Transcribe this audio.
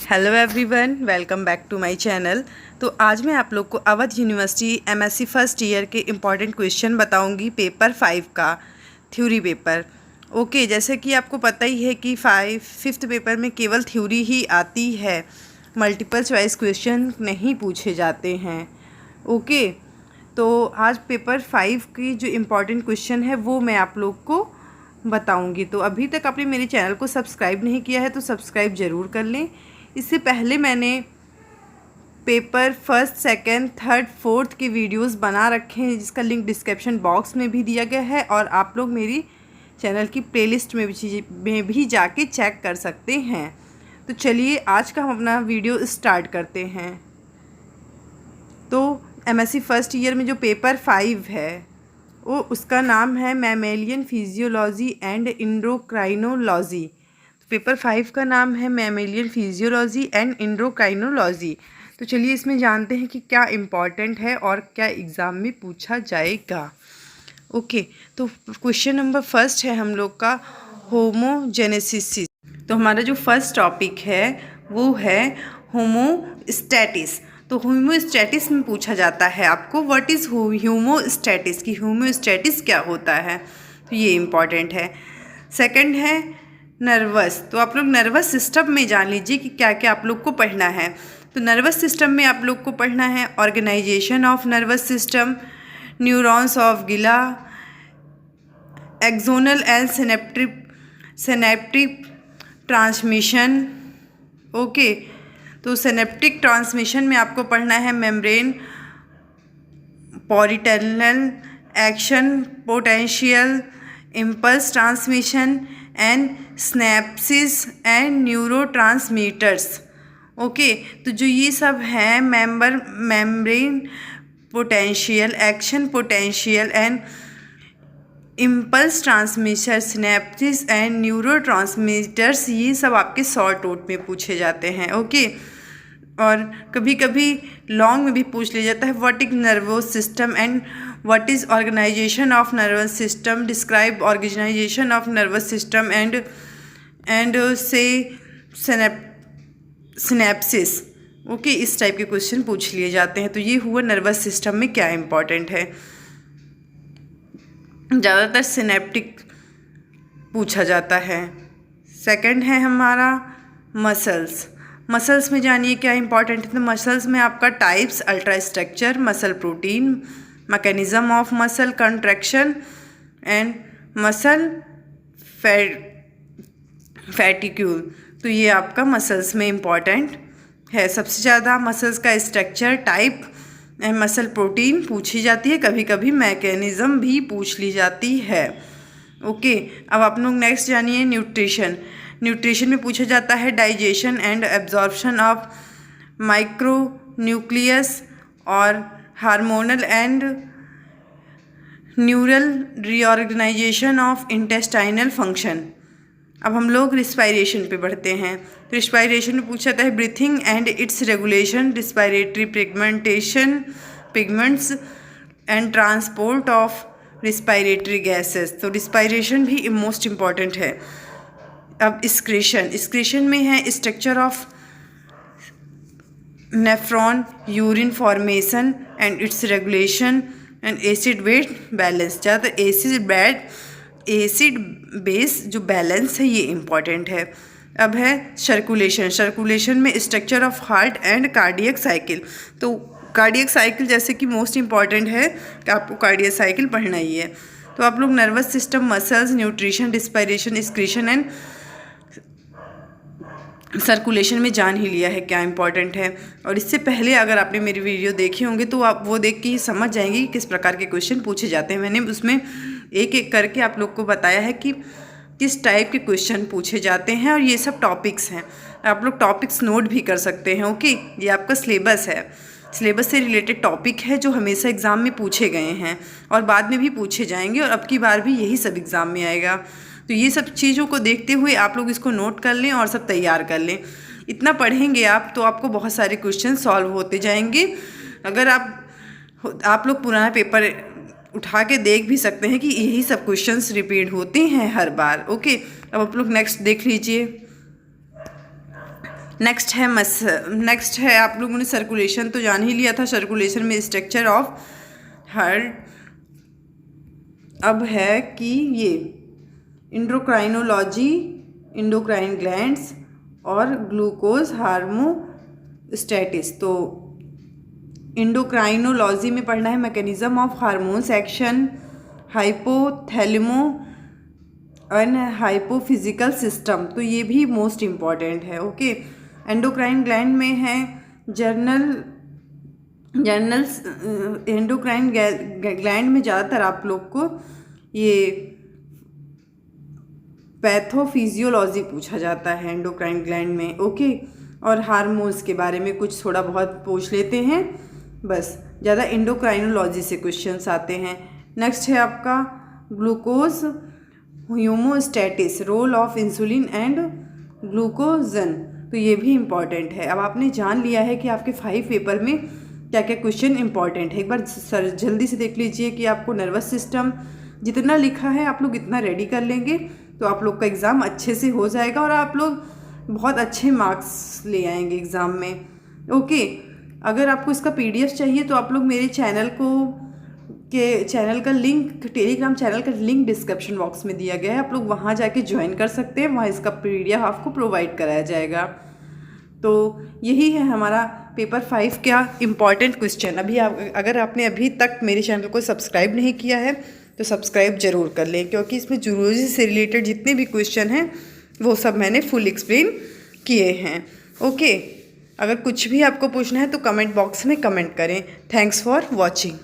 Hello everyone, welcome back to my channel. तो आज मैं आप लोग को Awadh university MSc first year के इम्पॉर्टेंट क्वेश्चन बताऊंगी पेपर 5 का थ्योरी पेपर। ओके, जैसे कि आपको पता ही है कि फिफ्थ पेपर में केवल थ्योरी ही आती है, मल्टीपल चॉइस क्वेश्चन नहीं पूछे जाते हैं। ओके, तो आज पेपर 5 की जो इम्पॉर्टेंट क्वेश्चन है वो मैं आप लोग को बताऊंगी। तो अभी तक आपने मेरे चैनल को सब्सक्राइब नहीं किया है तो सब्सक्राइब ज़रूर कर लें। इससे पहले मैंने paper first, second, third, fourth के वीडियोस बना रखे हैं जिसका लिंक डिस्क्रिप्शन बॉक्स में भी दिया गया है और आप लोग मेरी चैनल की प्लेलिस्ट में भी जाके चेक कर सकते हैं। तो चलिए आज का हम अपना वीडियो स्टार्ट करते हैं। तो एमएससी फर्स्ट ईयर में जो पेपर 5 है वो उसका नाम है mammalian physiology and endocrinology. Paper 5 का नाम है मैमेलियन फिजियोलॉजी एंड एंडोक्राइनोलॉजी। तो चलिए इसमें जानते हैं कि क्या इम्पॉर्टेंट है और क्या एग्ज़ाम में पूछा जाएगा। ओके, तो क्वेश्चन नंबर फर्स्ट है हम लोग का होमोजेनेसिस। तो हमारा जो फर्स्ट टॉपिक है वो है होमोस्टैटिस। तो होमोस्टैटिस में पूछा जाता है आपको व्हाट इज़ होमोस्टैटिस, कि होमोस्टैटिस क्या होता है, तो ये इम्पॉर्टेंट है। सेकंड है नर्वस। तो आप लोग नर्वस सिस्टम में जान लीजिए कि क्या क्या आप लोग को पढ़ना है। तो नर्वस सिस्टम में आप लोग को पढ़ना है organisation of nervous system, neurons of glia, axonal and synaptic transmission. Okay, तो सिनेप्टिक ट्रांसमिशन में आपको पढ़ना है membrane, potential action potential, impulse transmission and synapsis and neurotransmitters. Okay, तो जो ये सब हैं membrane potential, action potential and impulse transmission, synapsis and neurotransmitters, ये सब आपके शॉर्ट नोट में पूछे जाते हैं। ओके, और कभी कभी लॉन्ग में भी पूछ लिया जाता है what is nervous system and what is organisation of nervous system, describe organisation of nervous system and से सिनेप्सिस। ओके, इस टाइप के क्वेश्चन पूछ लिए जाते हैं। तो ये हुआ नर्वस सिस्टम में क्या इंपॉर्टेंट है। ज़्यादातर सिनेप्टिक पूछा जाता है। सेकंड है हमारा मसल्स। मसल्स में जानिए क्या इंपॉर्टेंट है। तो मसल्स में आपका types, ultrastructure, muscle protein, mechanism of muscle contraction and muscle fatigue. तो ये आपका मसल्स में इम्पॉर्टेंट है। सबसे ज़्यादा मसल्स का structure, type and muscle protein पूछी जाती है, कभी कभी मैकेनिज्म भी पूछ ली जाती है। ओके, अब आप लोग नेक्स्ट जानिए न्यूट्रिशन। न्यूट्रिशन में पूछा जाता है digestion and absorption of micro nucleus और hormonal and neural reorganisation of intestinal function. अब हम लोग रिस्पायरेशन पे बढ़ते हैं। तो रिस्पायरेशन में पूछा जाता है breathing and its regulation, respiratory pigments and transport of respiratory gases. तो रिस्पायरेशन भी मोस्ट इम्पॉर्टेंट है। अब एक्सक्रीशन में है structure of nephron, urine formation and its regulation and acid वेट बैलेंस। ज़्यादातर एसिड बेस जो बैलेंस है ये इम्पॉर्टेंट है। अब है सर्कुलेशन में structure of heart and cardiac cycle. तो कार्डियक साइकिल जैसे कि मोस्ट इम्पॉर्टेंट है कि आपको कार्डियक साइकिल पढ़ना ही है। तो आप लोग nervous system, muscles, nutrition, respiration, excretion and circulation में जान ही लिया है क्या इंपॉर्टेंट है। और इससे पहले अगर आपने मेरी वीडियो देखे होंगे तो आप वो देख के ही समझ जाएंगे कि किस प्रकार के क्वेश्चन पूछे जाते हैं। मैंने उसमें एक एक करके आप लोग को बताया है कि किस टाइप के क्वेश्चन पूछे जाते हैं और ये सब टॉपिक्स हैं। आप लोग टॉपिक्स नोट भी कर सकते हैं। ओके, ये आपका सिलेबस है, सिलेबस से रिलेटेड टॉपिक है जो हमेशा एग्ज़ाम में पूछे गए हैं और बाद में भी पूछे जाएंगे और अब की बार भी यही सब एग्ज़ाम में आएगा। तो ये सब चीज़ों को देखते हुए आप लोग इसको नोट कर लें और सब तैयार कर लें। इतना पढ़ेंगे आप तो आपको बहुत सारे क्वेश्चन सॉल्व होते जाएंगे। अगर आप लोग पुराना पेपर उठा के देख भी सकते हैं कि यही सब क्वेश्चंस रिपीट होते हैं हर बार। ओके, अब आप लोग नेक्स्ट देख लीजिए। नेक्स्ट है आप लोगों ने सर्कुलेशन तो जान ही लिया था, सर्कुलेशन में स्ट्रक्चर ऑफ हार्ट। अब है कि ये इंडोक्राइनोलॉजी, इंडोक्राइन ग्लैंड्स और ग्लूकोज हार्मोस्टेटिस। तो इंडोक्राइनोलॉजी में पढ़ना है mechanism of hormones action, hypothalamo and hypophysial system, तो ये भी मोस्ट इम्पॉर्टेंट है। ओके, एंडोक्राइन ग्लैंड में है जर्नल्स। एंडोक्राइन ग्लैंड में ज़्यादातर आप लोग को ये पैथोफिजियोलॉजी पूछा जाता है एंडोक्राइन ग्लैंड में। ओके, और हार्मोन्स के बारे में कुछ थोड़ा बहुत पूछ लेते हैं, बस ज़्यादा एंडोक्राइनोलॉजी से क्वेश्चंस आते हैं। नेक्स्ट है आपका glucose homeostasis, role of insulin and glucagon, तो ये भी इम्पॉर्टेंट है। अब आपने जान लिया है कि आपके 5 पेपर में क्या क्या क्वेश्चन इंपॉर्टेंट है। एक बार जल्दी से देख लीजिए कि आपको नर्वस सिस्टम जितना लिखा है आप लोग इतना रेडी कर लेंगे तो आप लोग का एग्ज़ाम अच्छे से हो जाएगा और आप लोग बहुत अच्छे मार्क्स ले आएंगे एग्ज़ाम में। ओके, अगर आपको इसका PDF चाहिए तो आप लोग मेरे चैनल का लिंक, टेलीग्राम चैनल का लिंक डिस्क्रिप्शन बॉक्स में दिया गया है, आप लोग वहाँ जाके ज्वाइन कर सकते हैं, वहाँ इसका PDF आपको प्रोवाइड कराया जाएगा। तो यही है हमारा पेपर 5 का इम्पॉर्टेंट क्वेश्चन। अगर आपने अभी तक मेरे चैनल को सब्सक्राइब नहीं किया है तो सब्सक्राइब ज़रूर कर लें, क्योंकि इसमें जूलॉजी से रिलेटेड जितने भी क्वेश्चन हैं वो सब मैंने फुल एक्सप्लेन किए हैं। ओके, अगर कुछ भी आपको पूछना है तो कमेंट बॉक्स में कमेंट करें। Thanks for watching.